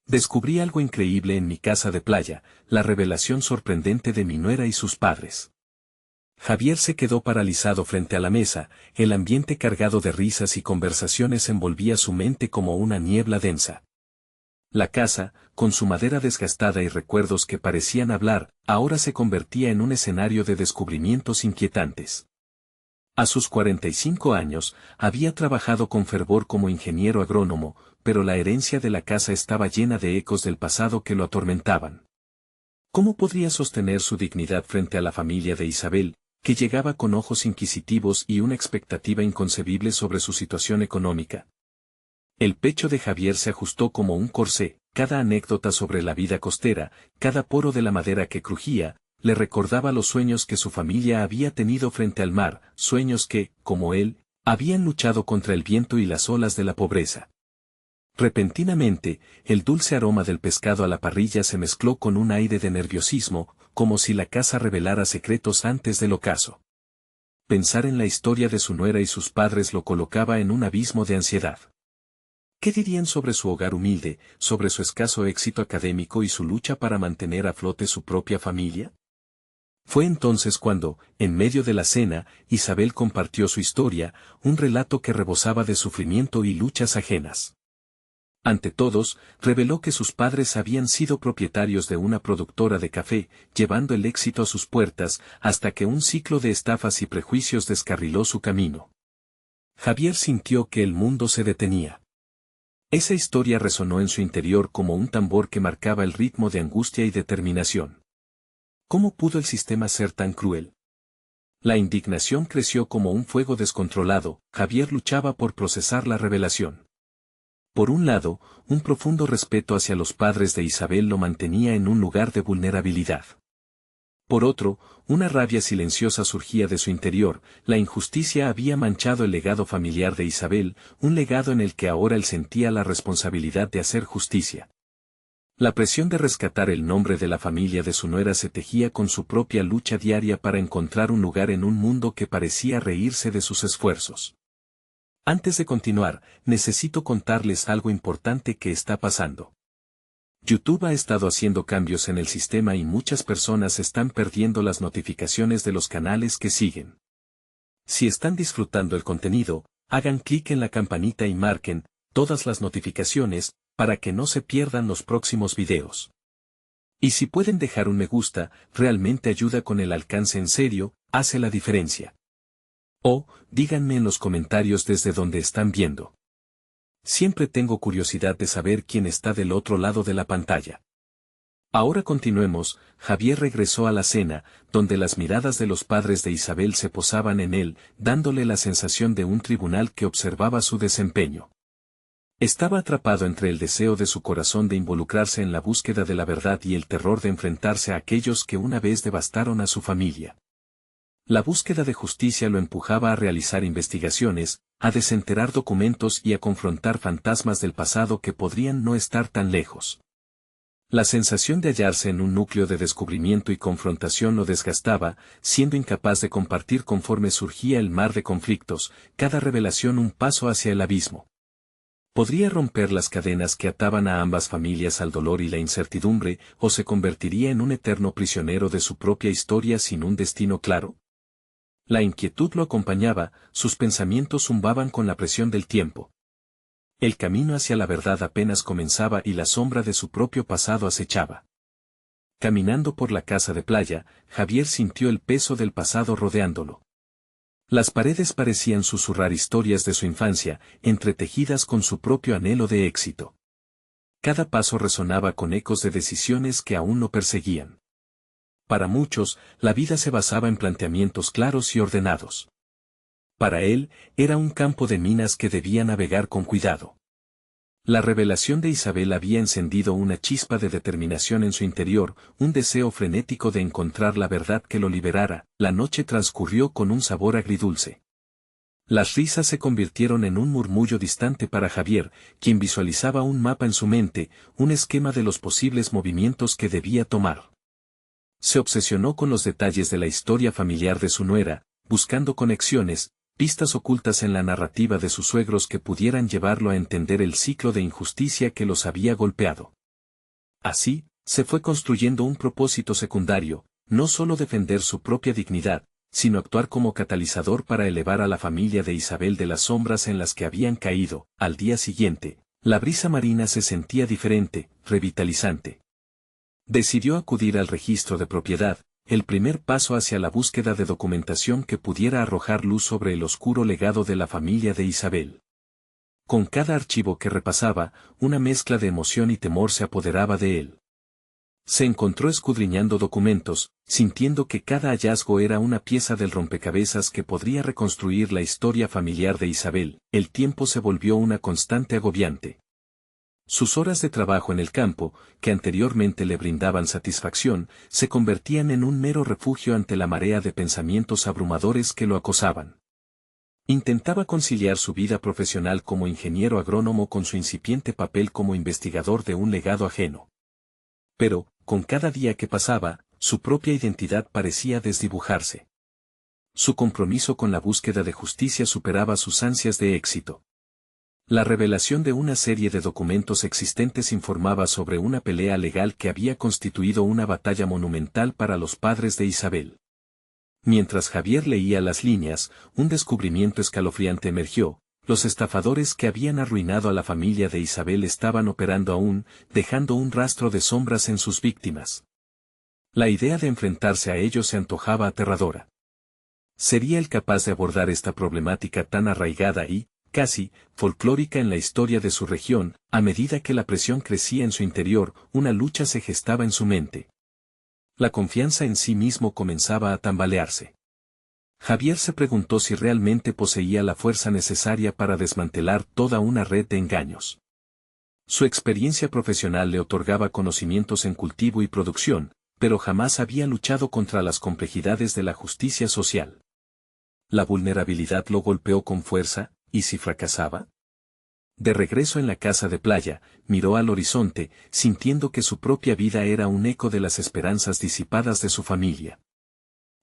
Descubrí algo increíble en mi casa de playa, la revelación sorprendente de mi nuera y sus padres. Javier se quedó paralizado frente a la mesa, el ambiente cargado de risas y conversaciones envolvía su mente como una niebla densa. La casa, con su madera desgastada y recuerdos que parecían hablar, ahora se convertía en un escenario de descubrimientos inquietantes. A sus 45 años, había trabajado con fervor como ingeniero agrónomo, pero la herencia de la casa estaba llena de ecos del pasado que lo atormentaban. ¿Cómo podría sostener su dignidad frente a la familia de Isabel, que llegaba con ojos inquisitivos y una expectativa inconcebible sobre su situación económica? El pecho de Javier se ajustó como un corsé, cada anécdota sobre la vida costera, cada poro de la madera que crujía, le recordaba los sueños que su familia había tenido frente al mar, sueños que, como él, habían luchado contra el viento y las olas de la pobreza. Repentinamente, el dulce aroma del pescado a la parrilla se mezcló con un aire de nerviosismo, como si la casa revelara secretos antes del ocaso. Pensar en la historia de su nuera y sus padres lo colocaba en un abismo de ansiedad. ¿Qué dirían sobre su hogar humilde, sobre su escaso éxito académico y su lucha para mantener a flote su propia familia? Fue entonces cuando, en medio de la cena, Isabel compartió su historia, un relato que rebosaba de sufrimiento y luchas ajenas. Ante todos, reveló que sus padres habían sido propietarios de una productora de café, llevando el éxito a sus puertas, hasta que un ciclo de estafas y prejuicios descarriló su camino. Javier sintió que el mundo se detenía. Esa historia resonó en su interior como un tambor que marcaba el ritmo de angustia y determinación. ¿Cómo pudo el sistema ser tan cruel? La indignación creció como un fuego descontrolado. Javier luchaba por procesar la revelación. Por un lado, un profundo respeto hacia los padres de Isabel lo mantenía en un lugar de vulnerabilidad. Por otro, una rabia silenciosa surgía de su interior. La injusticia había manchado el legado familiar de Isabel, un legado en el que ahora él sentía la responsabilidad de hacer justicia. La presión de rescatar el nombre de la familia de su nuera se tejía con su propia lucha diaria para encontrar un lugar en un mundo que parecía reírse de sus esfuerzos. Antes de continuar, necesito contarles algo importante que está pasando. YouTube ha estado haciendo cambios en el sistema y muchas personas están perdiendo las notificaciones de los canales que siguen. Si están disfrutando el contenido, hagan clic en la campanita y marquen todas las notificaciones, para que no se pierdan los próximos videos. Y si pueden dejar un me gusta, realmente ayuda con el alcance en serio, hace la diferencia. O, díganme en los comentarios desde donde están viendo. Siempre tengo curiosidad de saber quién está del otro lado de la pantalla. Ahora continuemos. Javier regresó a la cena, donde las miradas de los padres de Isabel se posaban en él, dándole la sensación de un tribunal que observaba su desempeño. Estaba atrapado entre el deseo de su corazón de involucrarse en la búsqueda de la verdad y el terror de enfrentarse a aquellos que una vez devastaron a su familia. La búsqueda de justicia lo empujaba a realizar investigaciones, a desenterrar documentos y a confrontar fantasmas del pasado que podrían no estar tan lejos. La sensación de hallarse en un núcleo de descubrimiento y confrontación lo desgastaba, siendo incapaz de compartir conforme surgía el mar de conflictos, cada revelación un paso hacia el abismo. ¿Podría romper las cadenas que ataban a ambas familias al dolor y la incertidumbre, o se convertiría en un eterno prisionero de su propia historia sin un destino claro? La inquietud lo acompañaba, sus pensamientos zumbaban con la presión del tiempo. El camino hacia la verdad apenas comenzaba y la sombra de su propio pasado acechaba. Caminando por la casa de playa, Javier sintió el peso del pasado rodeándolo. Las paredes parecían susurrar historias de su infancia, entretejidas con su propio anhelo de éxito. Cada paso resonaba con ecos de decisiones que aún lo perseguían. Para muchos, la vida se basaba en planteamientos claros y ordenados. Para él, era un campo de minas que debía navegar con cuidado. La revelación de Isabel había encendido una chispa de determinación en su interior, un deseo frenético de encontrar la verdad que lo liberara. La noche transcurrió con un sabor agridulce. Las risas se convirtieron en un murmullo distante para Javier, quien visualizaba un mapa en su mente, un esquema de los posibles movimientos que debía tomar. Se obsesionó con los detalles de la historia familiar de su nuera, buscando conexiones, pistas ocultas en la narrativa de sus suegros que pudieran llevarlo a entender el ciclo de injusticia que los había golpeado. Así, se fue construyendo un propósito secundario, no solo defender su propia dignidad, sino actuar como catalizador para elevar a la familia de Isabel de las sombras en las que habían caído. Al día siguiente, la brisa marina se sentía diferente, revitalizante. Decidió acudir al registro de propiedad, el primer paso hacia la búsqueda de documentación que pudiera arrojar luz sobre el oscuro legado de la familia de Isabel. Con cada archivo que repasaba, una mezcla de emoción y temor se apoderaba de él. Se encontró escudriñando documentos, sintiendo que cada hallazgo era una pieza del rompecabezas que podría reconstruir la historia familiar de Isabel. El tiempo se volvió una constante agobiante. Sus horas de trabajo en el campo, que anteriormente le brindaban satisfacción, se convertían en un mero refugio ante la marea de pensamientos abrumadores que lo acosaban. Intentaba conciliar su vida profesional como ingeniero agrónomo con su incipiente papel como investigador de un legado ajeno. Pero, con cada día que pasaba, su propia identidad parecía desdibujarse. Su compromiso con la búsqueda de justicia superaba sus ansias de éxito. La revelación de una serie de documentos existentes informaba sobre una pelea legal que había constituido una batalla monumental para los padres de Isabel. Mientras Javier leía las líneas, un descubrimiento escalofriante emergió: los estafadores que habían arruinado a la familia de Isabel estaban operando aún, dejando un rastro de sombras en sus víctimas. La idea de enfrentarse a ellos se antojaba aterradora. ¿Sería él capaz de abordar esta problemática tan arraigada y, casi, folclórica en la historia de su región? A medida que la presión crecía en su interior, una lucha se gestaba en su mente. La confianza en sí mismo comenzaba a tambalearse. Javier se preguntó si realmente poseía la fuerza necesaria para desmantelar toda una red de engaños. Su experiencia profesional le otorgaba conocimientos en cultivo y producción, pero jamás había luchado contra las complejidades de la justicia social. La vulnerabilidad lo golpeó con fuerza, ¿y si fracasaba? De regreso en la casa de playa, miró al horizonte, sintiendo que su propia vida era un eco de las esperanzas disipadas de su familia.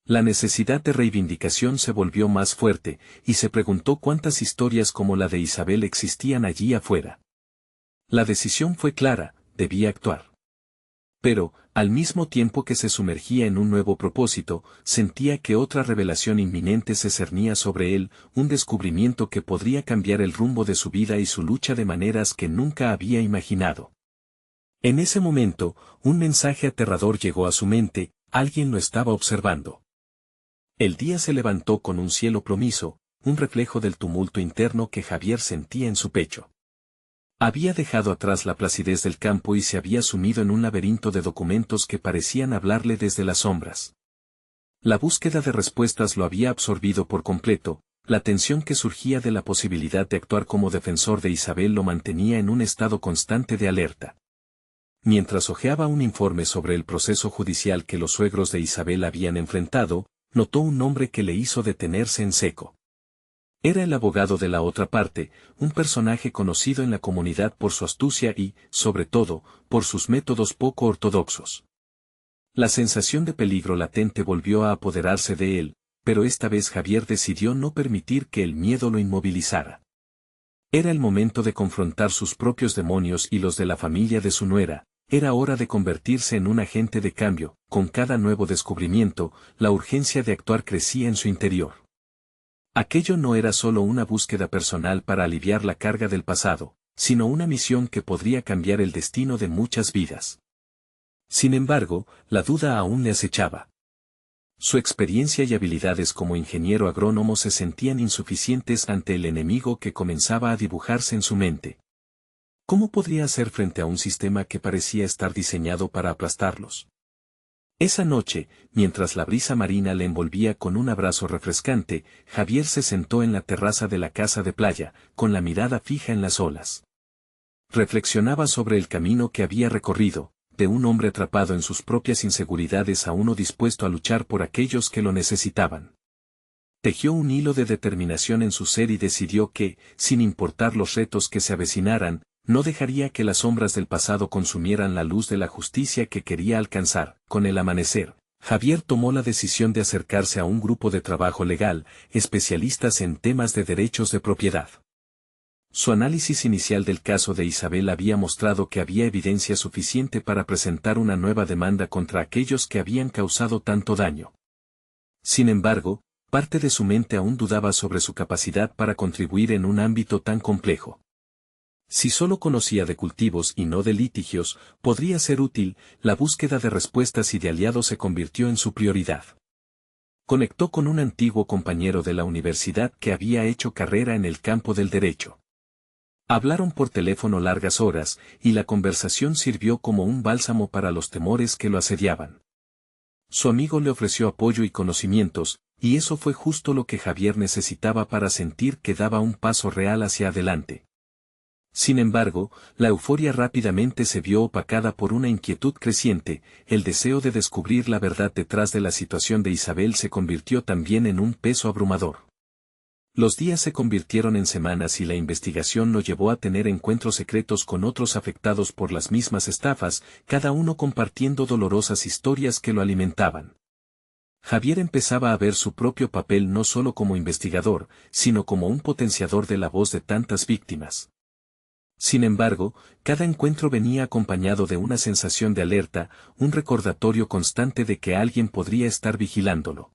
La necesidad de reivindicación se volvió más fuerte, y se preguntó cuántas historias como la de Isabel existían allí afuera. La decisión fue clara: debía actuar. Pero, al mismo tiempo que se sumergía en un nuevo propósito, sentía que otra revelación inminente se cernía sobre él, un descubrimiento que podría cambiar el rumbo de su vida y su lucha de maneras que nunca había imaginado. En ese momento, un mensaje aterrador llegó a su mente: alguien lo estaba observando. El día se levantó con un cielo plomizo, un reflejo del tumulto interno que Javier sentía en su pecho. Había dejado atrás la placidez del campo y se había sumido en un laberinto de documentos que parecían hablarle desde las sombras. La búsqueda de respuestas lo había absorbido por completo, la tensión que surgía de la posibilidad de actuar como defensor de Isabel lo mantenía en un estado constante de alerta. Mientras hojeaba un informe sobre el proceso judicial que los suegros de Isabel habían enfrentado, notó un nombre que le hizo detenerse en seco. Era el abogado de la otra parte, un personaje conocido en la comunidad por su astucia y, sobre todo, por sus métodos poco ortodoxos. La sensación de peligro latente volvió a apoderarse de él, pero esta vez Javier decidió no permitir que el miedo lo inmovilizara. Era el momento de confrontar sus propios demonios y los de la familia de su nuera. Era hora de convertirse en un agente de cambio. Con cada nuevo descubrimiento, la urgencia de actuar crecía en su interior. Aquello no era solo una búsqueda personal para aliviar la carga del pasado, sino una misión que podría cambiar el destino de muchas vidas. Sin embargo, la duda aún le acechaba. Su experiencia y habilidades como ingeniero agrónomo se sentían insuficientes ante el enemigo que comenzaba a dibujarse en su mente. ¿Cómo podría hacer frente a un sistema que parecía estar diseñado para aplastarlos? Esa noche, mientras la brisa marina le envolvía con un abrazo refrescante, Javier se sentó en la terraza de la casa de playa, con la mirada fija en las olas. Reflexionaba sobre el camino que había recorrido, de un hombre atrapado en sus propias inseguridades a uno dispuesto a luchar por aquellos que lo necesitaban. Tejió un hilo de determinación en su ser y decidió que, sin importar los retos que se avecinaran, no dejaría que las sombras del pasado consumieran la luz de la justicia que quería alcanzar. Con el amanecer, Javier tomó la decisión de acercarse a un grupo de trabajo legal, especialistas en temas de derechos de propiedad. Su análisis inicial del caso de Isabel había mostrado que había evidencia suficiente para presentar una nueva demanda contra aquellos que habían causado tanto daño. Sin embargo, parte de su mente aún dudaba sobre su capacidad para contribuir en un ámbito tan complejo. Si solo conocía de cultivos y no de litigios, podría ser útil. La búsqueda de respuestas y de aliados se convirtió en su prioridad. Conectó con un antiguo compañero de la universidad que había hecho carrera en el campo del derecho. Hablaron por teléfono largas horas, y la conversación sirvió como un bálsamo para los temores que lo asediaban. Su amigo le ofreció apoyo y conocimientos, y eso fue justo lo que Javier necesitaba para sentir que daba un paso real hacia adelante. Sin embargo, la euforia rápidamente se vio opacada por una inquietud creciente. El deseo de descubrir la verdad detrás de la situación de Isabel se convirtió también en un peso abrumador. Los días se convirtieron en semanas y la investigación lo llevó a tener encuentros secretos con otros afectados por las mismas estafas, cada uno compartiendo dolorosas historias que lo alimentaban. Javier empezaba a ver su propio papel no solo como investigador, sino como un potenciador de la voz de tantas víctimas. Sin embargo, cada encuentro venía acompañado de una sensación de alerta, un recordatorio constante de que alguien podría estar vigilándolo.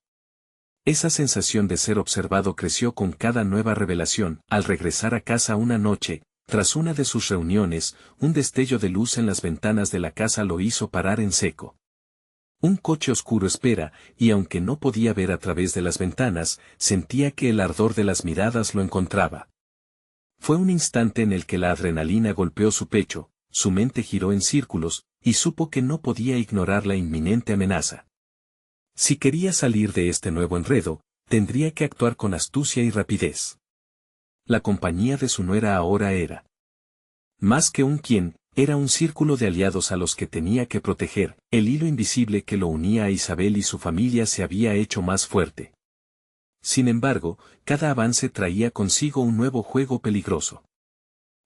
Esa sensación de ser observado creció con cada nueva revelación. Al regresar a casa una noche, tras una de sus reuniones, un destello de luz en las ventanas de la casa lo hizo parar en seco. Un coche oscuro espera, y aunque no podía ver a través de las ventanas, sentía que el ardor de las miradas lo encontraba. Fue un instante en el que la adrenalina golpeó su pecho, su mente giró en círculos, y supo que no podía ignorar la inminente amenaza. Si quería salir de este nuevo enredo, tendría que actuar con astucia y rapidez. La compañía de su nuera ahora era más que un quién, era un círculo de aliados a los que tenía que proteger. El hilo invisible que lo unía a Isabel y su familia se había hecho más fuerte. Sin embargo, cada avance traía consigo un nuevo juego peligroso.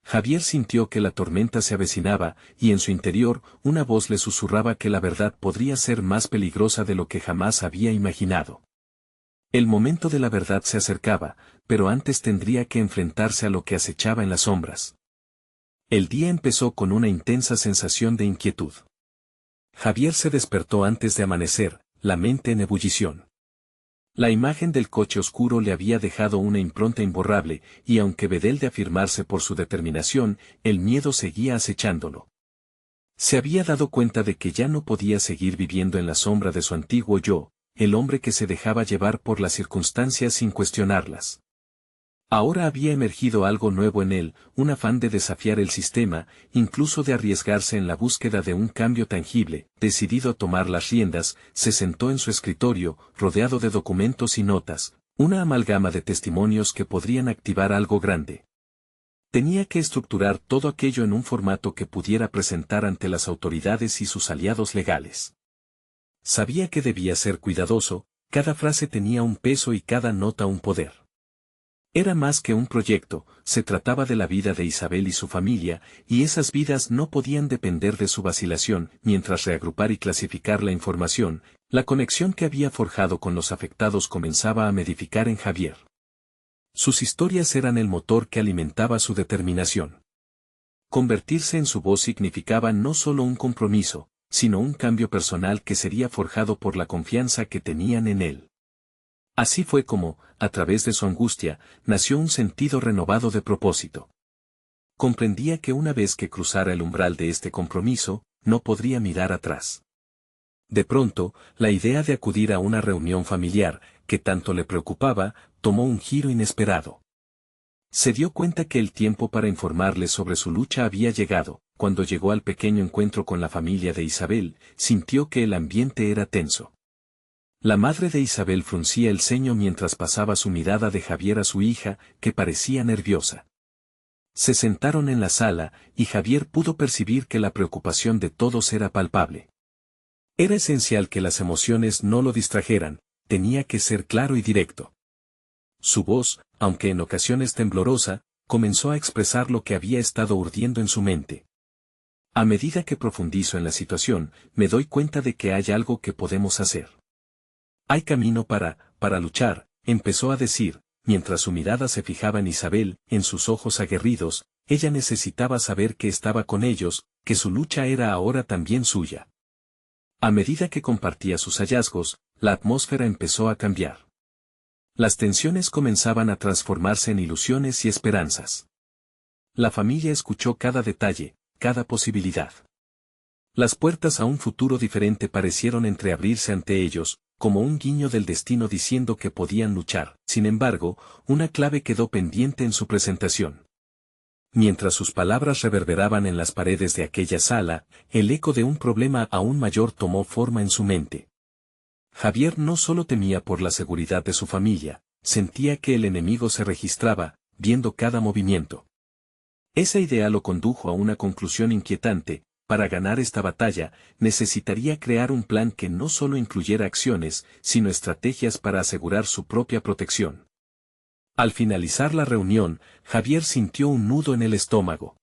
Javier sintió que la tormenta se avecinaba, y en su interior, una voz le susurraba que la verdad podría ser más peligrosa de lo que jamás había imaginado. El momento de la verdad se acercaba, pero antes tendría que enfrentarse a lo que acechaba en las sombras. El día empezó con una intensa sensación de inquietud. Javier se despertó antes de amanecer, la mente en ebullición. La imagen del coche oscuro le había dejado una impronta imborrable, y aunque Bedel de afirmarse por su determinación, el miedo seguía acechándolo. Se había dado cuenta de que ya no podía seguir viviendo en la sombra de su antiguo yo, el hombre que se dejaba llevar por las circunstancias sin cuestionarlas. Ahora había emergido algo nuevo en él, un afán de desafiar el sistema, incluso de arriesgarse en la búsqueda de un cambio tangible. Decidido a tomar las riendas, se sentó en su escritorio, rodeado de documentos y notas, una amalgama de testimonios que podrían activar algo grande. Tenía que estructurar todo aquello en un formato que pudiera presentar ante las autoridades y sus aliados legales. Sabía que debía ser cuidadoso, cada frase tenía un peso y cada nota un poder. Era más que un proyecto, se trataba de la vida de Isabel y su familia, y esas vidas no podían depender de su vacilación. Mientras reagrupar y clasificar la información, la conexión que había forjado con los afectados comenzaba a modificar en Javier. Sus historias eran el motor que alimentaba su determinación. Convertirse en su voz significaba no solo un compromiso, sino un cambio personal que sería forjado por la confianza que tenían en él. Así fue como, a través de su angustia, nació un sentido renovado de propósito. Comprendía que una vez que cruzara el umbral de este compromiso, no podría mirar atrás. De pronto, la idea de acudir a una reunión familiar, que tanto le preocupaba, tomó un giro inesperado. Se dio cuenta que el tiempo para informarle sobre su lucha había llegado. Cuando llegó al pequeño encuentro con la familia de Isabel, sintió que el ambiente era tenso. La madre de Isabel fruncía el ceño mientras pasaba su mirada de Javier a su hija, que parecía nerviosa. Se sentaron en la sala, y Javier pudo percibir que la preocupación de todos era palpable. Era esencial que las emociones no lo distrajeran, tenía que ser claro y directo. Su voz, aunque en ocasiones temblorosa, comenzó a expresar lo que había estado urdiendo en su mente. A medida que profundizo en la situación, me doy cuenta de que hay algo que podemos hacer. Hay camino para luchar, empezó a decir, mientras su mirada se fijaba en Isabel, en sus ojos aguerridos, ella necesitaba saber que estaba con ellos, que su lucha era ahora también suya. A medida que compartía sus hallazgos, la atmósfera empezó a cambiar. Las tensiones comenzaban a transformarse en ilusiones y esperanzas. La familia escuchó cada detalle, cada posibilidad. Las puertas a un futuro diferente parecieron entreabrirse ante ellos, como un guiño del destino diciendo que podían luchar. Sin embargo, una clave quedó pendiente en su presentación. Mientras sus palabras reverberaban en las paredes de aquella sala, el eco de un problema aún mayor tomó forma en su mente. Javier no solo temía por la seguridad de su familia, sentía que el enemigo se registraba, viendo cada movimiento. Esa idea lo condujo a una conclusión inquietante: para ganar esta batalla, necesitaría crear un plan que no solo incluyera acciones, sino estrategias para asegurar su propia protección. Al finalizar la reunión, Javier sintió un nudo en el estómago.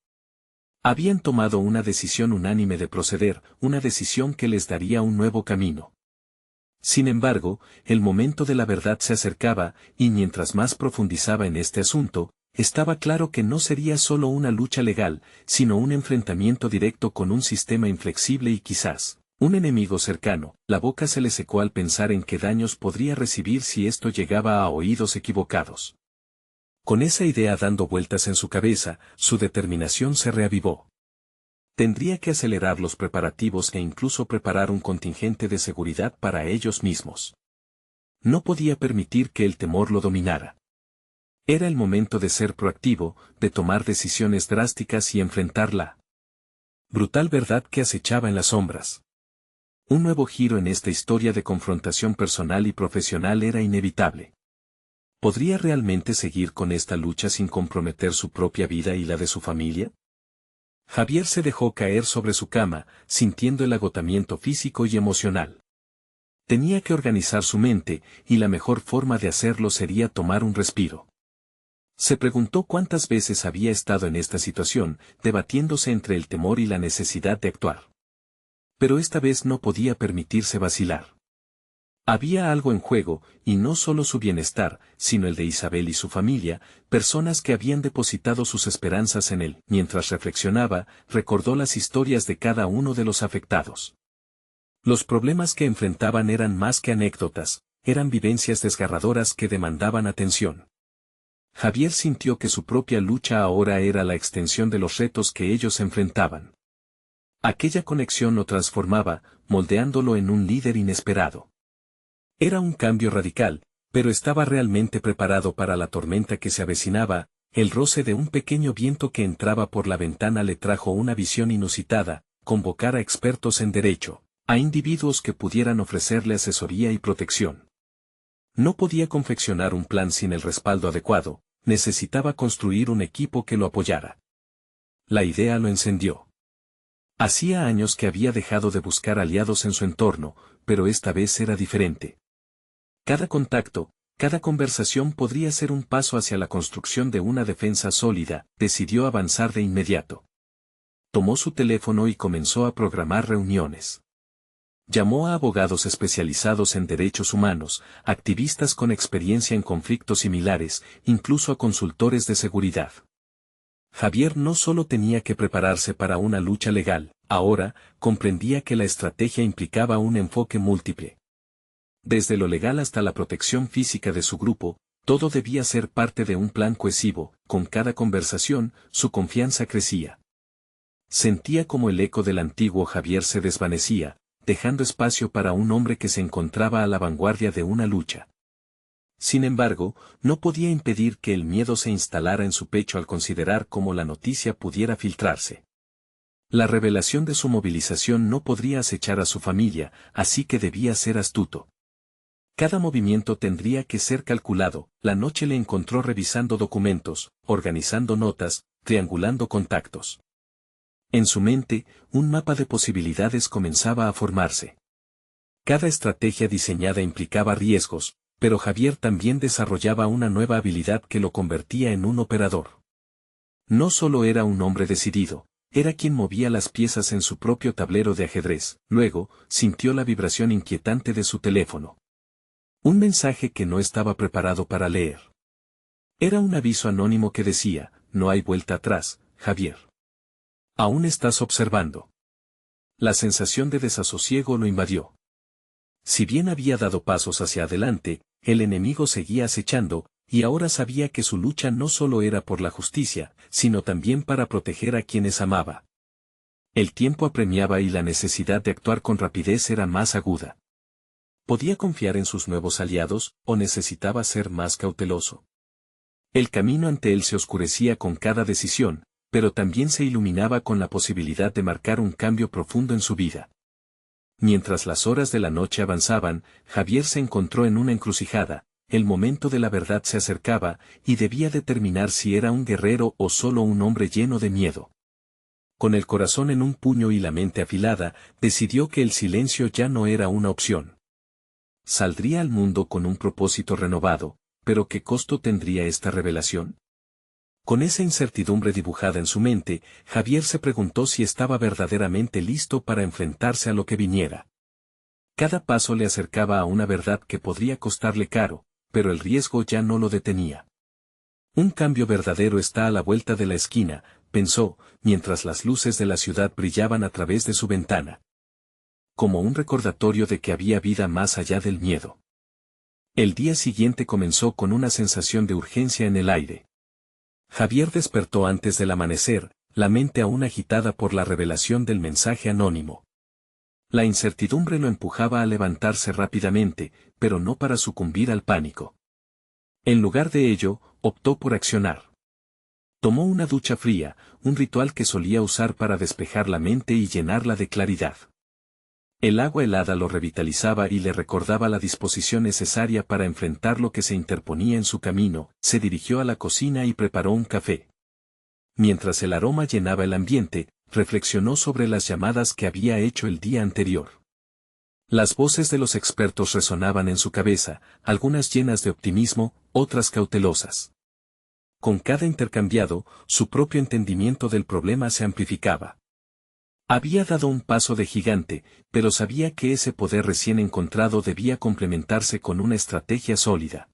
Habían tomado una decisión unánime de proceder, una decisión que les daría un nuevo camino. Sin embargo, el momento de la verdad se acercaba, y mientras más profundizaba en este asunto, estaba claro que no sería solo una lucha legal, sino un enfrentamiento directo con un sistema inflexible y quizás un enemigo cercano. La boca se le secó al pensar en qué daños podría recibir si esto llegaba a oídos equivocados. Con esa idea dando vueltas en su cabeza, su determinación se reavivó. Tendría que acelerar los preparativos e incluso preparar un contingente de seguridad para ellos mismos. No podía permitir que el temor lo dominara. Era el momento de ser proactivo, de tomar decisiones drásticas y enfrentar la brutal verdad que acechaba en las sombras. Un nuevo giro en esta historia de confrontación personal y profesional era inevitable. ¿Podría realmente seguir con esta lucha sin comprometer su propia vida y la de su familia? Javier se dejó caer sobre su cama, sintiendo el agotamiento físico y emocional. Tenía que organizar su mente, y la mejor forma de hacerlo sería tomar un respiro. Se preguntó cuántas veces había estado en esta situación, debatiéndose entre el temor y la necesidad de actuar. Pero esta vez no podía permitirse vacilar. Había algo en juego, y no solo su bienestar, sino el de Isabel y su familia, personas que habían depositado sus esperanzas en él. Mientras reflexionaba, recordó las historias de cada uno de los afectados. Los problemas que enfrentaban eran más que anécdotas, eran vivencias desgarradoras que demandaban atención. Javier sintió que su propia lucha ahora era la extensión de los retos que ellos enfrentaban. Aquella conexión lo transformaba, moldeándolo en un líder inesperado. Era un cambio radical, pero estaba realmente preparado para la tormenta que se avecinaba. El roce de un pequeño viento que entraba por la ventana le trajo una visión inusitada: convocar a expertos en derecho, a individuos que pudieran ofrecerle asesoría y protección. No podía confeccionar un plan sin el respaldo adecuado, necesitaba construir un equipo que lo apoyara. La idea lo encendió. Hacía años que había dejado de buscar aliados en su entorno, pero esta vez era diferente. Cada contacto, cada conversación podría ser un paso hacia la construcción de una defensa sólida. Decidió avanzar de inmediato. Tomó su teléfono y comenzó a programar reuniones. Llamó a abogados especializados en derechos humanos, activistas con experiencia en conflictos similares, incluso a consultores de seguridad. Javier no solo tenía que prepararse para una lucha legal, ahora comprendía que la estrategia implicaba un enfoque múltiple. Desde lo legal hasta la protección física de su grupo, todo debía ser parte de un plan cohesivo. Con cada conversación, su confianza crecía. Sentía como el eco del antiguo Javier se desvanecía, dejando espacio para un hombre que se encontraba a la vanguardia de una lucha. Sin embargo, no podía impedir que el miedo se instalara en su pecho al considerar cómo la noticia pudiera filtrarse. La revelación de su movilización no podría acechar a su familia, así que debía ser astuto. Cada movimiento tendría que ser calculado. La noche le encontró revisando documentos, organizando notas, triangulando contactos. En su mente, un mapa de posibilidades comenzaba a formarse. Cada estrategia diseñada implicaba riesgos, pero Javier también desarrollaba una nueva habilidad que lo convertía en un operador. No solo era un hombre decidido, era quien movía las piezas en su propio tablero de ajedrez. Luego, sintió la vibración inquietante de su teléfono. Un mensaje que no estaba preparado para leer. Era un aviso anónimo que decía, no hay vuelta atrás, Javier. Aún estás observando. La sensación de desasosiego lo invadió. Si bien había dado pasos hacia adelante, el enemigo seguía acechando, y ahora sabía que su lucha no solo era por la justicia, sino también para proteger a quienes amaba. El tiempo apremiaba y la necesidad de actuar con rapidez era más aguda. ¿Podía confiar en sus nuevos aliados, o necesitaba ser más cauteloso? El camino ante él se oscurecía con cada decisión, pero también se iluminaba con la posibilidad de marcar un cambio profundo en su vida. Mientras las horas de la noche avanzaban, Javier se encontró en una encrucijada, el momento de la verdad se acercaba, y debía determinar si era un guerrero o solo un hombre lleno de miedo. Con el corazón en un puño y la mente afilada, decidió que el silencio ya no era una opción. Saldría al mundo con un propósito renovado, pero ¿qué costo tendría esta revelación? Con esa incertidumbre dibujada en su mente, Javier se preguntó si estaba verdaderamente listo para enfrentarse a lo que viniera. Cada paso le acercaba a una verdad que podría costarle caro, pero el riesgo ya no lo detenía. Un cambio verdadero está a la vuelta de la esquina, pensó, mientras las luces de la ciudad brillaban a través de su ventana. Como un recordatorio de que había vida más allá del miedo. El día siguiente comenzó con una sensación de urgencia en el aire. Javier despertó antes del amanecer, la mente aún agitada por la revelación del mensaje anónimo. La incertidumbre lo empujaba a levantarse rápidamente, pero no para sucumbir al pánico. En lugar de ello, optó por accionar. Tomó una ducha fría, un ritual que solía usar para despejar la mente y llenarla de claridad. El agua helada lo revitalizaba y le recordaba la disposición necesaria para enfrentar lo que se interponía en su camino. Se dirigió a la cocina y preparó un café. Mientras el aroma llenaba el ambiente, reflexionó sobre las llamadas que había hecho el día anterior. Las voces de los expertos resonaban en su cabeza, algunas llenas de optimismo, otras cautelosas. Con cada intercambiado, su propio entendimiento del problema se amplificaba. Había dado un paso de gigante, pero sabía que ese poder recién encontrado debía complementarse con una estrategia sólida.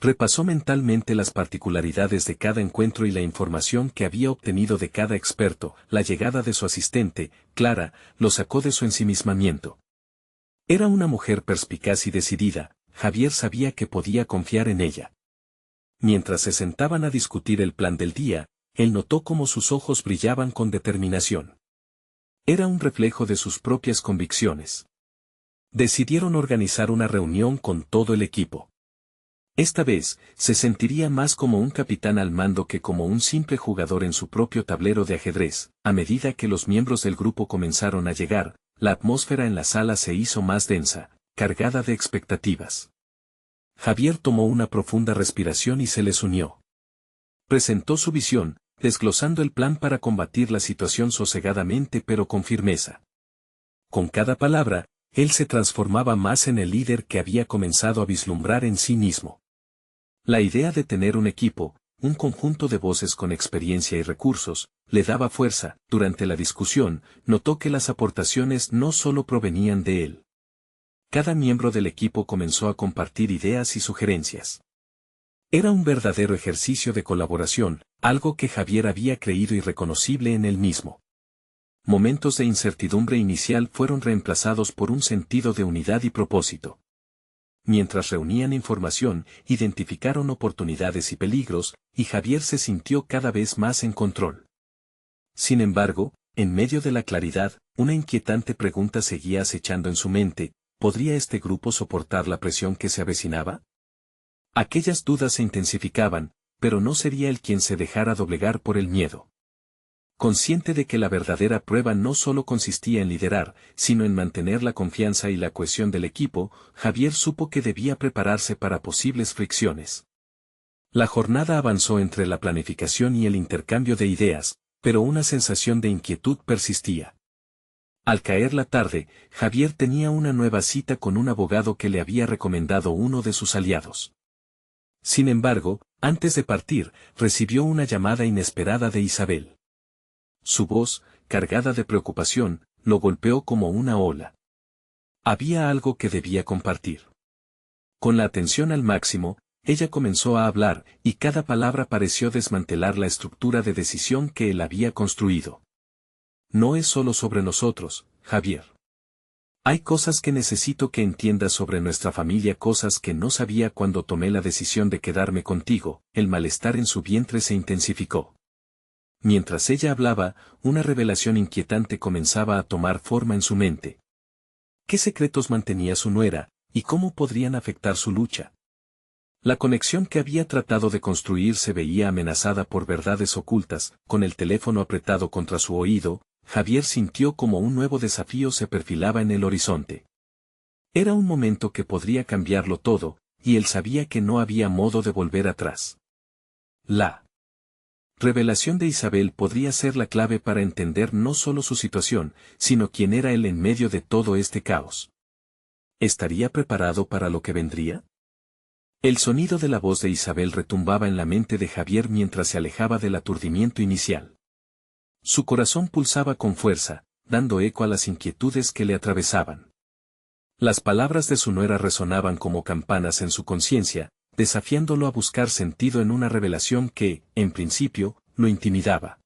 Repasó mentalmente las particularidades de cada encuentro y la información que había obtenido de cada experto. La llegada de su asistente, Clara, lo sacó de su ensimismamiento. Era una mujer perspicaz y decidida, Javier sabía que podía confiar en ella. Mientras se sentaban a discutir el plan del día, él notó cómo sus ojos brillaban con determinación. Era un reflejo de sus propias convicciones. Decidieron organizar una reunión con todo el equipo. Esta vez, se sentiría más como un capitán al mando que como un simple jugador en su propio tablero de ajedrez. A medida que los miembros del grupo comenzaron a llegar, la atmósfera en la sala se hizo más densa, cargada de expectativas. Javier tomó una profunda respiración y se les unió. Presentó su visión, desglosando el plan para combatir la situación sosegadamente pero con firmeza. Con cada palabra, él se transformaba más en el líder que había comenzado a vislumbrar en sí mismo. La idea de tener un equipo, un conjunto de voces con experiencia y recursos, le daba fuerza. Durante la discusión, notó que las aportaciones no solo provenían de él. Cada miembro del equipo comenzó a compartir ideas y sugerencias. Era un verdadero ejercicio de colaboración, algo que Javier había creído irreconocible en él mismo. Momentos de incertidumbre inicial fueron reemplazados por un sentido de unidad y propósito. Mientras reunían información, identificaron oportunidades y peligros, y Javier se sintió cada vez más en control. Sin embargo, en medio de la claridad, una inquietante pregunta seguía acechando en su mente: ¿podría este grupo soportar la presión que se avecinaba? Aquellas dudas se intensificaban, pero no sería él quien se dejara doblegar por el miedo. Consciente de que la verdadera prueba no solo consistía en liderar, sino en mantener la confianza y la cohesión del equipo, Javier supo que debía prepararse para posibles fricciones. La jornada avanzó entre la planificación y el intercambio de ideas, pero una sensación de inquietud persistía. Al caer la tarde, Javier tenía una nueva cita con un abogado que le había recomendado uno de sus aliados. Sin embargo, antes de partir, recibió una llamada inesperada de Isabel. Su voz, cargada de preocupación, lo golpeó como una ola. Había algo que debía compartir. Con la atención al máximo, ella comenzó a hablar, y cada palabra pareció desmantelar la estructura de decisión que él había construido. No es solo sobre nosotros, Javier. Hay cosas que necesito que entiendas sobre nuestra familia, cosas que no sabía cuando tomé la decisión de quedarme contigo. El malestar en su vientre se intensificó. Mientras ella hablaba, una revelación inquietante comenzaba a tomar forma en su mente. ¿Qué secretos mantenía su nuera, y cómo podrían afectar su lucha? La conexión que había tratado de construir se veía amenazada por verdades ocultas. Con el teléfono apretado contra su oído, Javier sintió como un nuevo desafío se perfilaba en el horizonte. Era un momento que podría cambiarlo todo, y él sabía que no había modo de volver atrás. La revelación de Isabel podría ser la clave para entender no solo su situación, sino quién era él en medio de todo este caos. ¿Estaría preparado para lo que vendría? El sonido de la voz de Isabel retumbaba en la mente de Javier mientras se alejaba del aturdimiento inicial. Su corazón pulsaba con fuerza, dando eco a las inquietudes que le atravesaban. Las palabras de su nuera resonaban como campanas en su conciencia, desafiándolo a buscar sentido en una revelación que, en principio, lo intimidaba.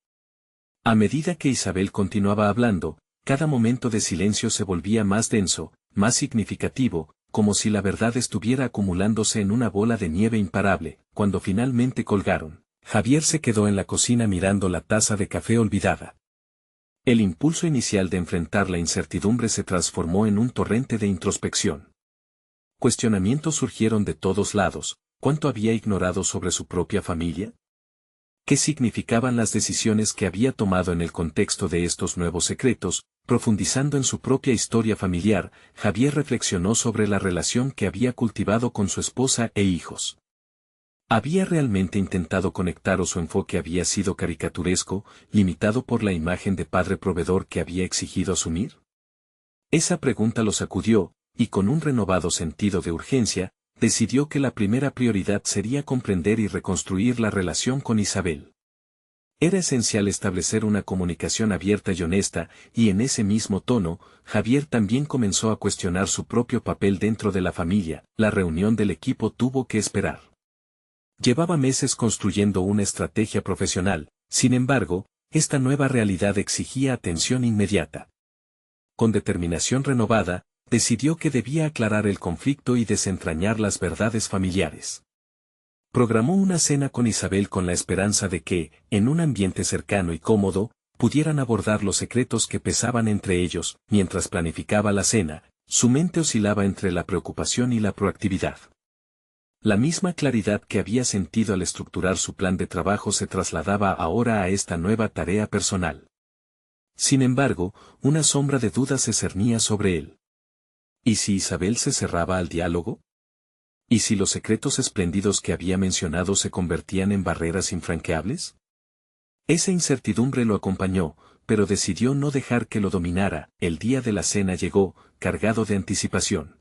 A medida que Isabel continuaba hablando, cada momento de silencio se volvía más denso, más significativo, como si la verdad estuviera acumulándose en una bola de nieve imparable. Cuando finalmente colgaron, Javier se quedó en la cocina mirando la taza de café olvidada. El impulso inicial de enfrentar la incertidumbre se transformó en un torrente de introspección. Cuestionamientos surgieron de todos lados. ¿Cuánto había ignorado sobre su propia familia? ¿Qué significaban las decisiones que había tomado en el contexto de estos nuevos secretos? Profundizando en su propia historia familiar, Javier reflexionó sobre la relación que había cultivado con su esposa e hijos. ¿Había realmente intentado conectar o su enfoque había sido caricaturesco, limitado por la imagen de padre proveedor que había exigido asumir? Esa pregunta lo sacudió, y con un renovado sentido de urgencia, decidió que la primera prioridad sería comprender y reconstruir la relación con Isabel. Era esencial establecer una comunicación abierta y honesta, y en ese mismo tono, Javier también comenzó a cuestionar su propio papel dentro de la familia. La reunión del equipo tuvo que esperar. Llevaba meses construyendo una estrategia profesional, sin embargo, esta nueva realidad exigía atención inmediata. Con determinación renovada, decidió que debía aclarar el conflicto y desentrañar las verdades familiares. Programó una cena con Isabel con la esperanza de que, en un ambiente cercano y cómodo, pudieran abordar los secretos que pesaban entre ellos. Mientras planificaba la cena, su mente oscilaba entre la preocupación y la proactividad. La misma claridad que había sentido al estructurar su plan de trabajo se trasladaba ahora a esta nueva tarea personal. Sin embargo, una sombra de duda se cernía sobre él. ¿Y si Isabel se cerraba al diálogo? ¿Y si los secretos espléndidos que había mencionado se convertían en barreras infranqueables? Esa incertidumbre lo acompañó, pero decidió no dejar que lo dominara. El día de la cena llegó, cargado de anticipación.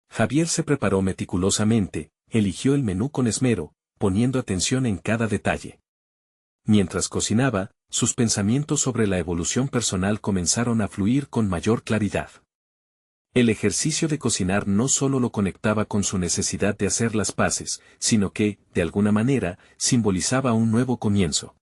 Javier se preparó meticulosamente, eligió el menú con esmero, poniendo atención en cada detalle. Mientras cocinaba, sus pensamientos sobre la evolución personal comenzaron a fluir con mayor claridad. El ejercicio de cocinar no solo lo conectaba con su necesidad de hacer las paces, sino que, de alguna manera, simbolizaba un nuevo comienzo.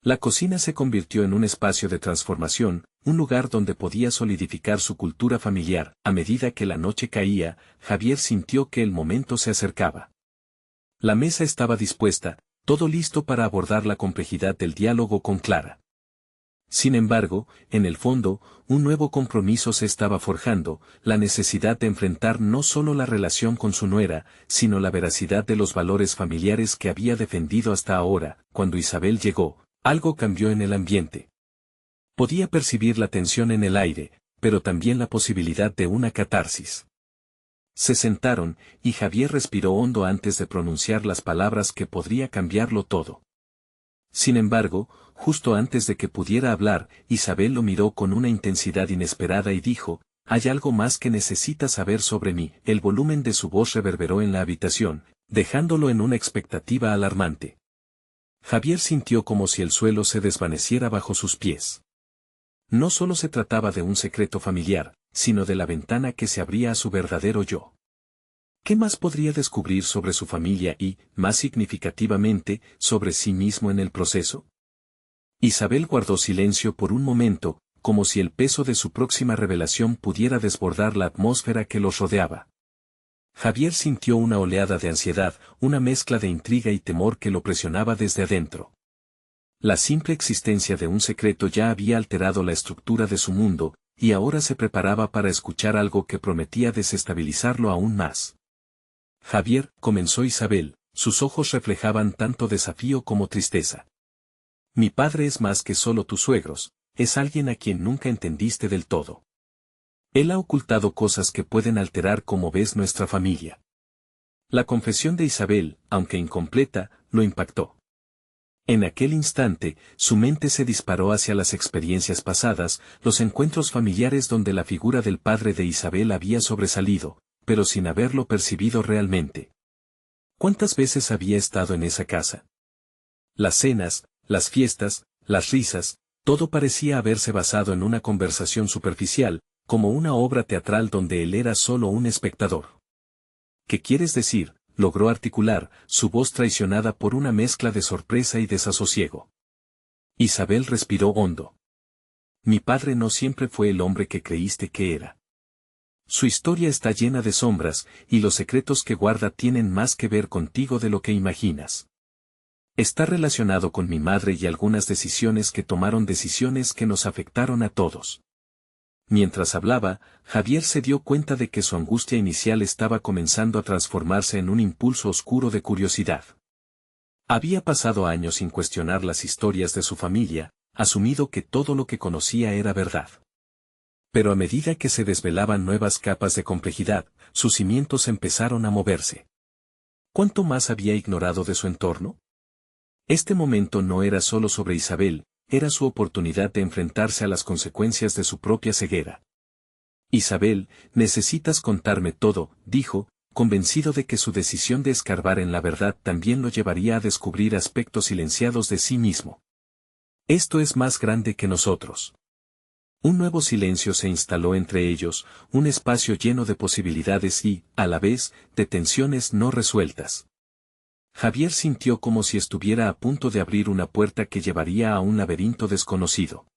La cocina se convirtió en un espacio de transformación, un lugar donde podía solidificar su cultura familiar. A medida que la noche caía, Javier sintió que el momento se acercaba. La mesa estaba dispuesta, todo listo para abordar la complejidad del diálogo con Clara. Sin embargo, en el fondo, un nuevo compromiso se estaba forjando, la necesidad de enfrentar no solo la relación con su nuera, sino la veracidad de los valores familiares que había defendido hasta ahora. Cuando Isabel llegó, algo cambió en el ambiente. Podía percibir la tensión en el aire, pero también la posibilidad de una catarsis. Se sentaron, y Javier respiró hondo antes de pronunciar las palabras que podría cambiarlo todo. Sin embargo, justo antes de que pudiera hablar, Isabel lo miró con una intensidad inesperada y dijo: «Hay algo más que necesitas saber sobre mí». El volumen de su voz reverberó en la habitación, dejándolo en una expectativa alarmante. Javier sintió como si el suelo se desvaneciera bajo sus pies. No solo se trataba de un secreto familiar, sino de la ventana que se abría a su verdadero yo. ¿Qué más podría descubrir sobre su familia y, más significativamente, sobre sí mismo en el proceso? Isabel guardó silencio por un momento, como si el peso de su próxima revelación pudiera desbordar la atmósfera que los rodeaba. Javier sintió una oleada de ansiedad, una mezcla de intriga y temor que lo presionaba desde adentro. La simple existencia de un secreto ya había alterado la estructura de su mundo, y ahora se preparaba para escuchar algo que prometía desestabilizarlo aún más. Javier, comenzó Isabel, sus ojos reflejaban tanto desafío como tristeza. Mi padre es más que solo tus suegros, es alguien a quien nunca entendiste del todo. Él ha ocultado cosas que pueden alterar cómo ves nuestra familia. La confesión de Isabel, aunque incompleta, lo impactó. En aquel instante, su mente se disparó hacia las experiencias pasadas, los encuentros familiares donde la figura del padre de Isabel había sobresalido, pero sin haberlo percibido realmente. ¿Cuántas veces había estado en esa casa? Las cenas, las fiestas, las risas, todo parecía haberse basado en una conversación superficial, como una obra teatral donde él era solo un espectador. ¿Qué quieres decir?, logró articular, su voz traicionada por una mezcla de sorpresa y desasosiego. Isabel respiró hondo. Mi padre no siempre fue el hombre que creíste que era. Su historia está llena de sombras, y los secretos que guarda tienen más que ver contigo de lo que imaginas. Está relacionado con mi madre y algunas decisiones que nos afectaron a todos. Mientras hablaba, Javier se dio cuenta de que su angustia inicial estaba comenzando a transformarse en un impulso oscuro de curiosidad. Había pasado años sin cuestionar las historias de su familia, asumido que todo lo que conocía era verdad. Pero a medida que se desvelaban nuevas capas de complejidad, sus cimientos empezaron a moverse. ¿Cuánto más había ignorado de su entorno? Este momento no era solo sobre Isabel, era su oportunidad de enfrentarse a las consecuencias de su propia ceguera. Isabel, necesitas contarme todo, dijo, convencido de que su decisión de escarbar en la verdad también lo llevaría a descubrir aspectos silenciados de sí mismo. Esto es más grande que nosotros. Un nuevo silencio se instaló entre ellos, un espacio lleno de posibilidades y, a la vez, de tensiones no resueltas. Javier sintió como si estuviera a punto de abrir una puerta que llevaría a un laberinto desconocido.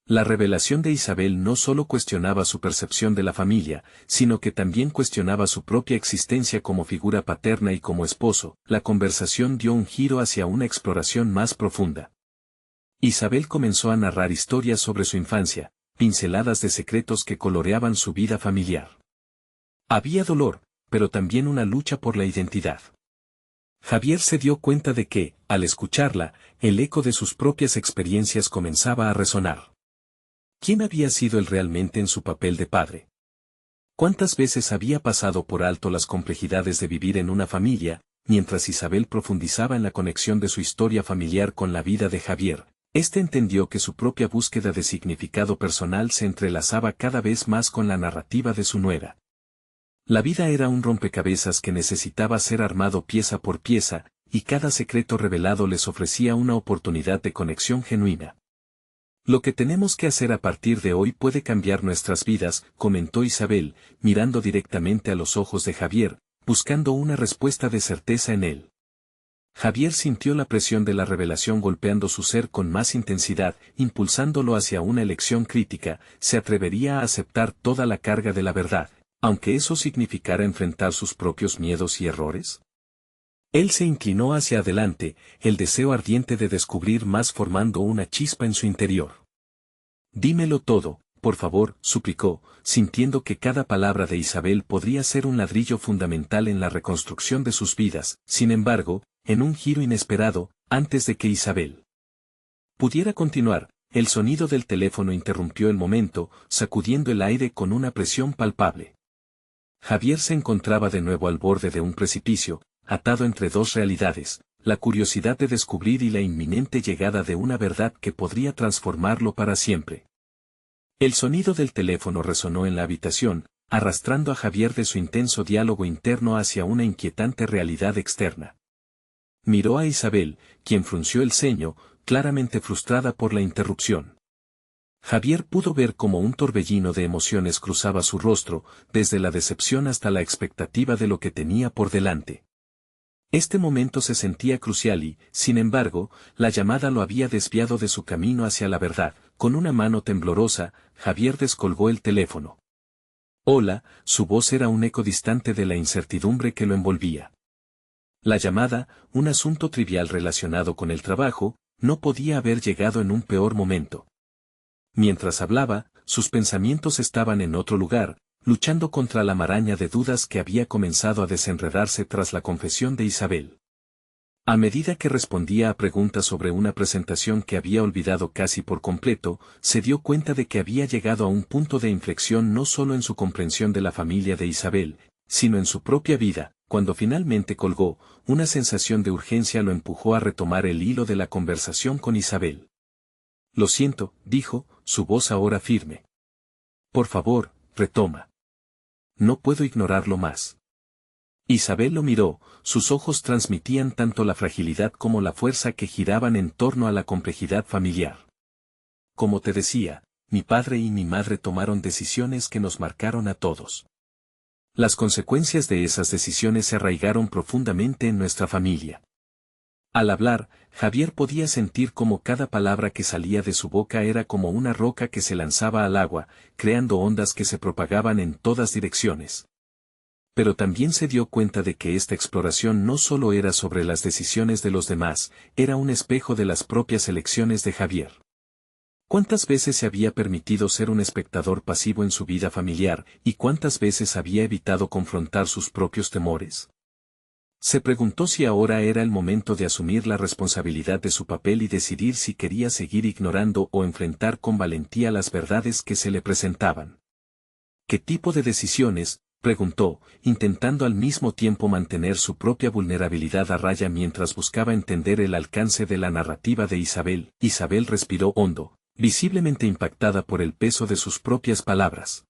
La revelación de Isabel no solo cuestionaba su percepción de la familia, sino que también cuestionaba su propia existencia como figura paterna y como esposo. La conversación dio un giro hacia una exploración más profunda. Isabel comenzó a narrar historias sobre su infancia, pinceladas de secretos que coloreaban su vida familiar. Había dolor, pero también una lucha por la identidad. Javier se dio cuenta de que, al escucharla, el eco de sus propias experiencias comenzaba a resonar. ¿Quién había sido él realmente en su papel de padre? ¿Cuántas veces había pasado por alto las complejidades de vivir en una familia, mientras Isabel profundizaba en la conexión de su historia familiar con la vida de Javier? Este entendió que su propia búsqueda de significado personal se entrelazaba cada vez más con la narrativa de su nuera. La vida era un rompecabezas que necesitaba ser armado pieza por pieza, y cada secreto revelado les ofrecía una oportunidad de conexión genuina. Lo que tenemos que hacer a partir de hoy puede cambiar nuestras vidas, comentó Isabel, mirando directamente a los ojos de Javier, buscando una respuesta de certeza en él. Javier sintió la presión de la revelación golpeando su ser con más intensidad, impulsándolo hacia una elección crítica. ¿Se atrevería a aceptar toda la carga de la verdad, aunque eso significara enfrentar sus propios miedos y errores? Él se inclinó hacia adelante, el deseo ardiente de descubrir más formando una chispa en su interior. Dímelo todo, por favor, suplicó, sintiendo que cada palabra de Isabel podría ser un ladrillo fundamental en la reconstrucción de sus vidas. Sin embargo, en un giro inesperado, antes de que Isabel pudiera continuar, el sonido del teléfono interrumpió el momento, sacudiendo el aire con una presión palpable. Javier se encontraba de nuevo al borde de un precipicio, atado entre dos realidades, la curiosidad de descubrir y la inminente llegada de una verdad que podría transformarlo para siempre. El sonido del teléfono resonó en la habitación, arrastrando a Javier de su intenso diálogo interno hacia una inquietante realidad externa. Miró a Isabel, quien frunció el ceño, claramente frustrada por la interrupción. Javier pudo ver cómo un torbellino de emociones cruzaba su rostro, desde la decepción hasta la expectativa de lo que tenía por delante. Este momento se sentía crucial y, sin embargo, la llamada lo había desviado de su camino hacia la verdad. Con una mano temblorosa, Javier descolgó el teléfono. Hola, su voz era un eco distante de la incertidumbre que lo envolvía. La llamada, un asunto trivial relacionado con el trabajo, no podía haber llegado en un peor momento. Mientras hablaba, sus pensamientos estaban en otro lugar, luchando contra la maraña de dudas que había comenzado a desenredarse tras la confesión de Isabel. A medida que respondía a preguntas sobre una presentación que había olvidado casi por completo, se dio cuenta de que había llegado a un punto de inflexión no solo en su comprensión de la familia de Isabel, sino en su propia vida. Cuando finalmente colgó, una sensación de urgencia lo empujó a retomar el hilo de la conversación con Isabel. Lo siento, dijo, su voz ahora firme. Por favor, retoma. No puedo ignorarlo más. Isabel lo miró, sus ojos transmitían tanto la fragilidad como la fuerza que giraban en torno a la complejidad familiar. Como te decía, mi padre y mi madre tomaron decisiones que nos marcaron a todos. Las consecuencias de esas decisiones se arraigaron profundamente en nuestra familia. Al hablar, Javier podía sentir cómo cada palabra que salía de su boca era como una roca que se lanzaba al agua, creando ondas que se propagaban en todas direcciones. Pero también se dio cuenta de que esta exploración no solo era sobre las decisiones de los demás, era un espejo de las propias elecciones de Javier. ¿Cuántas veces se había permitido ser un espectador pasivo en su vida familiar, y cuántas veces había evitado confrontar sus propios temores? Se preguntó si ahora era el momento de asumir la responsabilidad de su papel y decidir si quería seguir ignorando o enfrentar con valentía las verdades que se le presentaban. ¿Qué tipo de decisiones?, preguntó, intentando al mismo tiempo mantener su propia vulnerabilidad a raya mientras buscaba entender el alcance de la narrativa de Isabel. Isabel respiró hondo, visiblemente impactada por el peso de sus propias palabras.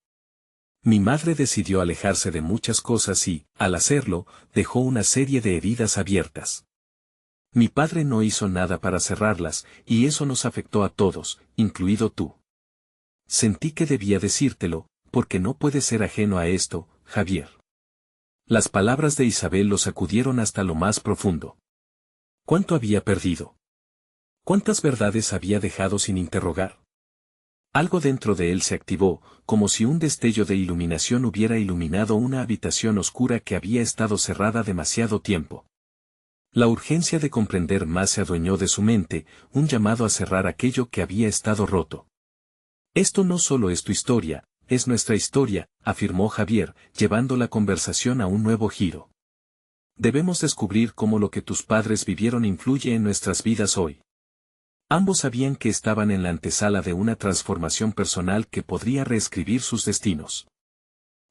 Mi madre decidió alejarse de muchas cosas y, al hacerlo, dejó una serie de heridas abiertas. Mi padre no hizo nada para cerrarlas, y eso nos afectó a todos, incluido tú. Sentí que debía decírtelo, porque no puedes ser ajeno a esto, Javier. Las palabras de Isabel lo sacudieron hasta lo más profundo. ¿Cuánto había perdido? ¿Cuántas verdades había dejado sin interrogar? Algo dentro de él se activó, como si un destello de iluminación hubiera iluminado una habitación oscura que había estado cerrada demasiado tiempo. La urgencia de comprender más se adueñó de su mente, un llamado a cerrar aquello que había estado roto. Esto no solo es tu historia, es nuestra historia, afirmó Javier, llevando la conversación a un nuevo giro. Debemos descubrir cómo lo que tus padres vivieron influye en nuestras vidas hoy. Ambos sabían que estaban en la antesala de una transformación personal que podría reescribir sus destinos.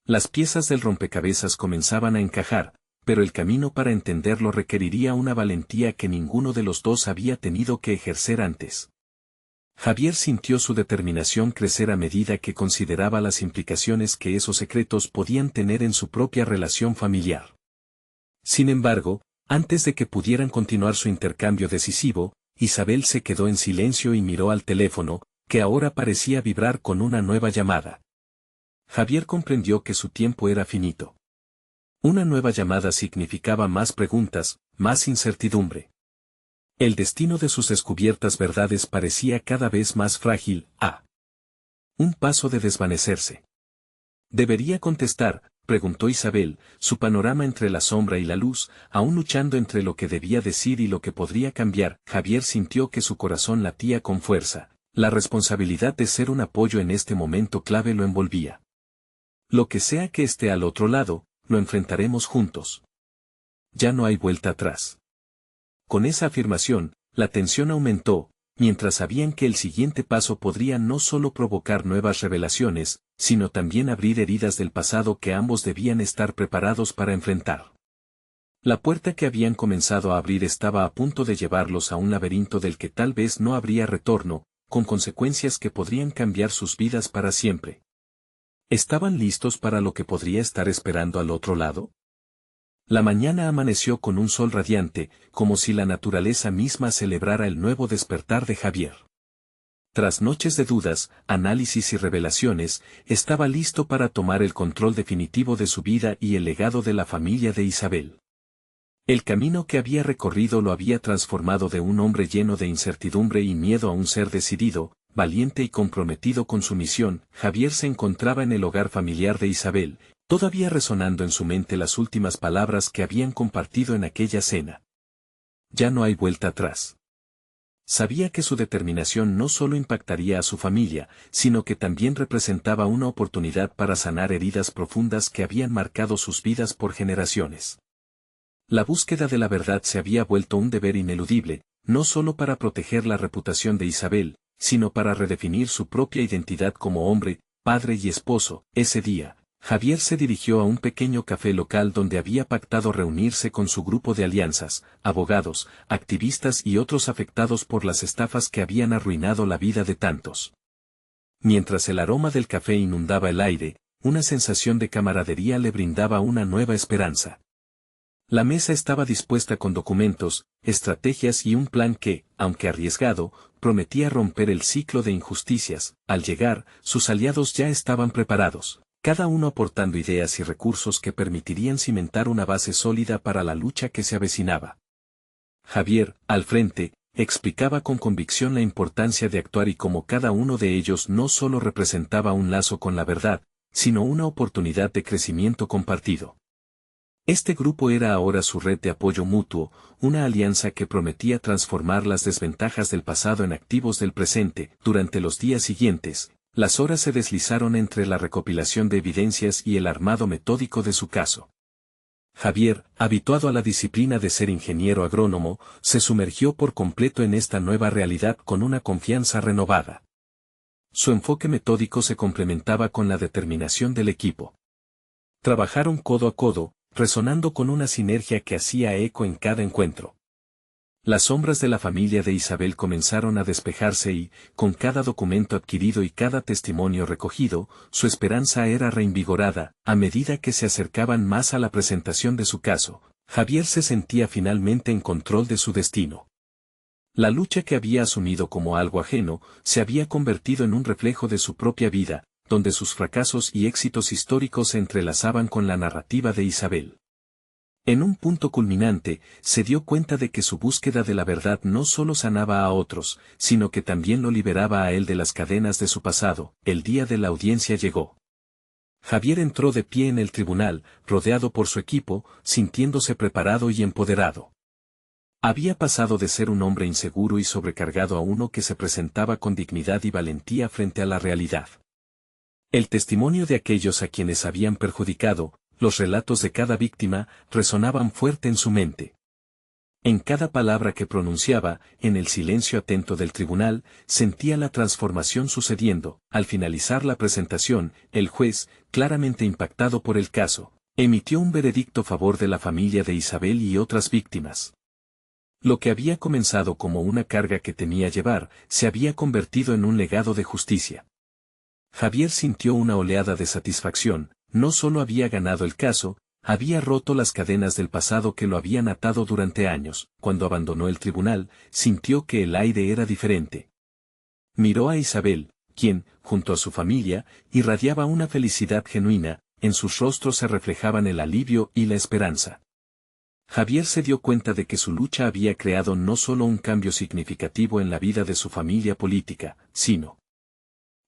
Las piezas del rompecabezas comenzaban a encajar, pero el camino para entenderlo requeriría una valentía que ninguno de los dos había tenido que ejercer antes. Javier sintió su determinación crecer a medida que consideraba las implicaciones que esos secretos podían tener en su propia relación familiar. Sin embargo, antes de que pudieran continuar su intercambio decisivo, Isabel se quedó en silencio y miró al teléfono, que ahora parecía vibrar con una nueva llamada. Javier comprendió que su tiempo era finito. Una nueva llamada significaba más preguntas, más incertidumbre. El destino de sus descubiertas verdades parecía cada vez más frágil, a un paso de desvanecerse. ¿Debería contestar?, preguntó Isabel, su panorama entre la sombra y la luz, aún luchando entre lo que debía decir y lo que podría cambiar. Javier sintió que su corazón latía con fuerza, la responsabilidad de ser un apoyo en este momento clave lo envolvía. Lo que sea que esté al otro lado, lo enfrentaremos juntos. Ya no hay vuelta atrás. Con esa afirmación, la tensión aumentó, mientras sabían que el siguiente paso podría no solo provocar nuevas revelaciones, sino también abrir heridas del pasado que ambos debían estar preparados para enfrentar. La puerta que habían comenzado a abrir estaba a punto de llevarlos a un laberinto del que tal vez no habría retorno, con consecuencias que podrían cambiar sus vidas para siempre. ¿Estaban listos para lo que podría estar esperando al otro lado? La mañana amaneció con un sol radiante, como si la naturaleza misma celebrara el nuevo despertar de Javier. Tras noches de dudas, análisis y revelaciones, estaba listo para tomar el control definitivo de su vida y el legado de la familia de Isabel. El camino que había recorrido lo había transformado de un hombre lleno de incertidumbre y miedo a un ser decidido, valiente y comprometido con su misión. Javier se encontraba en el hogar familiar de Isabel, todavía resonando en su mente las últimas palabras que habían compartido en aquella cena. Ya no hay vuelta atrás. Sabía que su determinación no solo impactaría a su familia, sino que también representaba una oportunidad para sanar heridas profundas que habían marcado sus vidas por generaciones. La búsqueda de la verdad se había vuelto un deber ineludible, no solo para proteger la reputación de Isabel, sino para redefinir su propia identidad como hombre, padre y esposo. Ese día, Javier se dirigió a un pequeño café local donde había pactado reunirse con su grupo de alianzas, abogados, activistas y otros afectados por las estafas que habían arruinado la vida de tantos. Mientras el aroma del café inundaba el aire, una sensación de camaradería le brindaba una nueva esperanza. La mesa estaba dispuesta con documentos, estrategias y un plan que, aunque arriesgado, prometía romper el ciclo de injusticias. Al llegar, sus aliados ya estaban preparados, cada uno aportando ideas y recursos que permitirían cimentar una base sólida para la lucha que se avecinaba. Javier, al frente, explicaba con convicción la importancia de actuar y cómo cada uno de ellos no solo representaba un lazo con la verdad, sino una oportunidad de crecimiento compartido. Este grupo era ahora su red de apoyo mutuo, una alianza que prometía transformar las desventajas del pasado en activos del presente. Durante los días siguientes, las horas se deslizaron entre la recopilación de evidencias y el armado metódico de su caso. Javier, habituado a la disciplina de ser ingeniero agrónomo, se sumergió por completo en esta nueva realidad con una confianza renovada. Su enfoque metódico se complementaba con la determinación del equipo. Trabajaron codo a codo, resonando con una sinergia que hacía eco en cada encuentro. Las sombras de la familia de Isabel comenzaron a despejarse y, con cada documento adquirido y cada testimonio recogido, su esperanza era reinvigorada. A medida que se acercaban más a la presentación de su caso, Javier se sentía finalmente en control de su destino. La lucha que había asumido como algo ajeno, se había convertido en un reflejo de su propia vida, donde sus fracasos y éxitos históricos se entrelazaban con la narrativa de Isabel. En un punto culminante, se dio cuenta de que su búsqueda de la verdad no solo sanaba a otros, sino que también lo liberaba a él de las cadenas de su pasado. El día de la audiencia llegó. Javier entró de pie en el tribunal, rodeado por su equipo, sintiéndose preparado y empoderado. Había pasado de ser un hombre inseguro y sobrecargado a uno que se presentaba con dignidad y valentía frente a la realidad. El testimonio de aquellos a quienes habían perjudicado, los relatos de cada víctima, resonaban fuerte en su mente. En cada palabra que pronunciaba, en el silencio atento del tribunal, sentía la transformación sucediendo. Al finalizar la presentación, el juez, claramente impactado por el caso, emitió un veredicto a favor de la familia de Isabel y otras víctimas. Lo que había comenzado como una carga que temía llevar, se había convertido en un legado de justicia. Javier sintió una oleada de satisfacción. No solo había ganado el caso, había roto las cadenas del pasado que lo habían atado durante años. Cuando abandonó el tribunal, sintió que el aire era diferente. Miró a Isabel, quien, junto a su familia, irradiaba una felicidad genuina. En sus rostros se reflejaban el alivio y la esperanza. Javier se dio cuenta de que su lucha había creado no solo un cambio significativo en la vida de su familia política, sino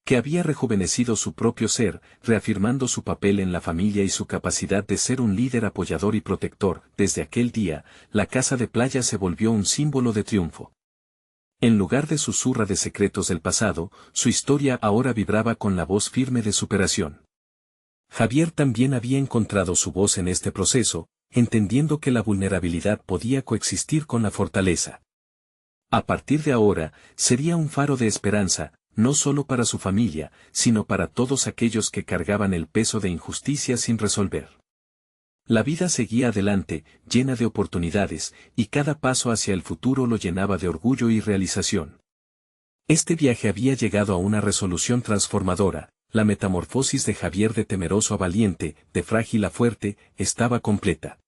que había rejuvenecido su propio ser, reafirmando su papel en la familia y su capacidad de ser un líder apoyador y protector. Desde aquel día, la casa de playa se volvió un símbolo de triunfo. En lugar de susurra de secretos del pasado, su historia ahora vibraba con la voz firme de superación. Javier también había encontrado su voz en este proceso, entendiendo que la vulnerabilidad podía coexistir con la fortaleza. A partir de ahora, sería un faro de esperanza, no solo para su familia, sino para todos aquellos que cargaban el peso de injusticias sin resolver. La vida seguía adelante, llena de oportunidades, y cada paso hacia el futuro lo llenaba de orgullo y realización. Este viaje había llegado a una resolución transformadora. La metamorfosis de Javier de temeroso a valiente, de frágil a fuerte, estaba completa.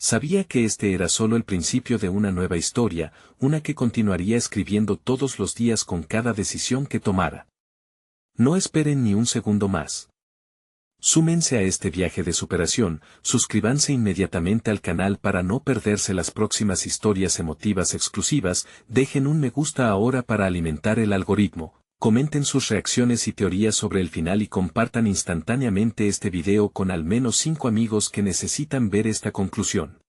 Sabía que este era solo el principio de una nueva historia, una que continuaría escribiendo todos los días con cada decisión que tomara. No esperen ni un segundo más. Súmense a este viaje de superación, suscríbanse inmediatamente al canal para no perderse las próximas historias emotivas exclusivas, dejen un me gusta ahora para alimentar el algoritmo, comenten sus reacciones y teorías sobre el final y compartan instantáneamente este video con al menos 5 amigos que necesitan ver esta conclusión.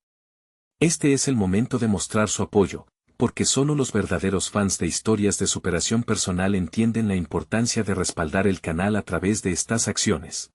Este es el momento de mostrar su apoyo, porque solo los verdaderos fans de historias de superación personal entienden la importancia de respaldar el canal a través de estas acciones.